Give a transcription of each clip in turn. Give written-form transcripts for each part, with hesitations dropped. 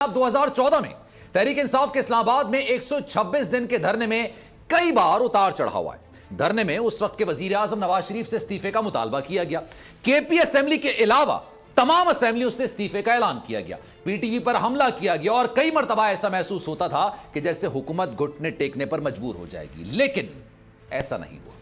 अब 2014 में तहरीक इंसाफ के इस्लामाबाद में 126 दिन के धरने में कई बार उतार चढ़ाव हुआ है। धरने में उस वक्त के वजीर आजम नवाज शरीफ से इस्तीफे का मुतालबा किया गया। केपी असेंबली के अलावा तमाम असेंबलियों से इस्तीफे का ऐलान किया गया। पीटीवी पर हमला किया गया और कई मर्तबा ऐसा महसूस होता था कि जैसे हुकूमत घुटने टेकने पर मजबूर हो जाएगी, लेकिन ऐसा नहीं हुआ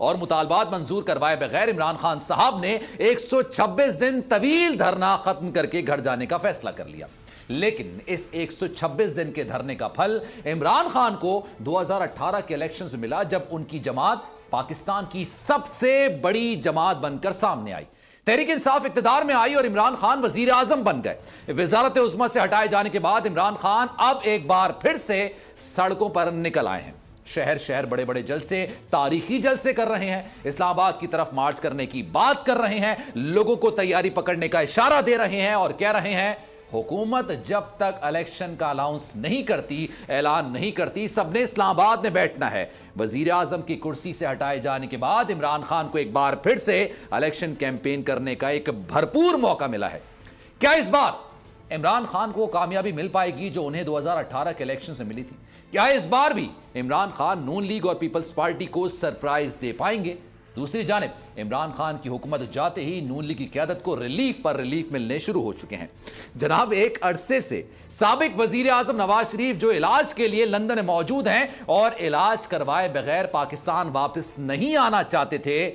और मुतालबात मंजूर करवाए बगैर इमरान खान साहब ने 126 दिन तवील धरना खत्म करके घर जाने का फैसला कर लिया। लेकिन इस 126 दिन के धरने का फल इमरान खान को 2018 के इलेक्शन में मिला, जब उनकी जमात पाकिस्तान की सबसे बड़ी जमात बनकर सामने आई। तहरीक इंसाफ इक्तिदार में आई और इमरान खान वजीर आजम बन गए। वजारत उज़्मा से हटाए जाने के बाद इमरान खान अब एक बार फिर से सड़कों पर निकल आए हैं। शहर शहर बड़े बड़े जलसे, तारीखी जलसे कर रहे हैं। इस्लामाबाद की तरफ मार्च करने की बात कर रहे हैं, लोगों को तैयारी पकड़ने का इशारा दे रहे हैं और कह रहे हैं हुकूमत जब तक इलेक्शन का अनाउंस नहीं करती, ऐलान नहीं करती, सबने इस्लामाबाद में बैठना है। वजीर आजम की कुर्सी से हटाए जाने के बाद इमरान खान को एक बार फिर से इलेक्शन कैंपेन करने का एक भरपूर मौका मिला है। क्या इस बार इमरान खान को कामयाबी मिल पाएगी जो उन्हें 2018 के इलेक्शन से मिली थी? क्या इस बार भी इमरान खान नून लीग और पीपल्स पार्टी को सरप्राइज दे पाएंगे? दूसरी जानिब इमरान खान की हुकूमत जाते ही नून लीग की क़यादत को रिलीफ पर रिलीफ मिलने शुरू हो चुके हैं। जनाब, एक अरसे से साबिक वजीर आजम नवाज शरीफ जो इलाज के लिए लंदन में मौजूद हैं और इलाज करवाए बगैर पाकिस्तान वापस नहीं आना चाहते थे,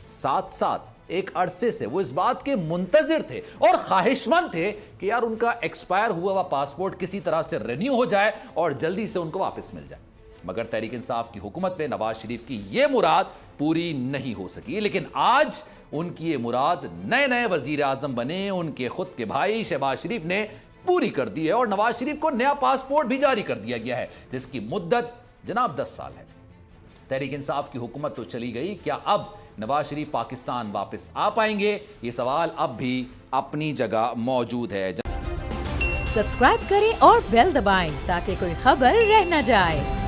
साथ साथ एक अरसे से वो इस बात के मुंतजिर थे और ख्वाहिशमंद थे कि यार उनका एक्सपायर हुआ हुआ पासपोर्ट किसी तरह से रिन्यू हो जाए और जल्दी से उनको वापस मिल जाए। मगर तहरीक इंसाफ की हुकूमत में नवाज शरीफ की यह मुराद पूरी नहीं हो सकी। लेकिन आज उनकी ये मुराद नए नए वजीर आजम बने उनके खुद के भाई शहबाज शरीफ ने पूरी कर दी है और नवाज शरीफ को नया पासपोर्ट भी जारी कर दिया गया है, जिसकी मुद्दत जनाब 10 साल है। तहरीक इंसाफ की हुकूमत तो चली गई, क्या अब नवाज शरीफ पाकिस्तान वापस आ पाएंगे? ये सवाल अब भी अपनी जगह मौजूद है। सब्सक्राइब करें और बेल दबाएं ताकि कोई खबर रह न जाए।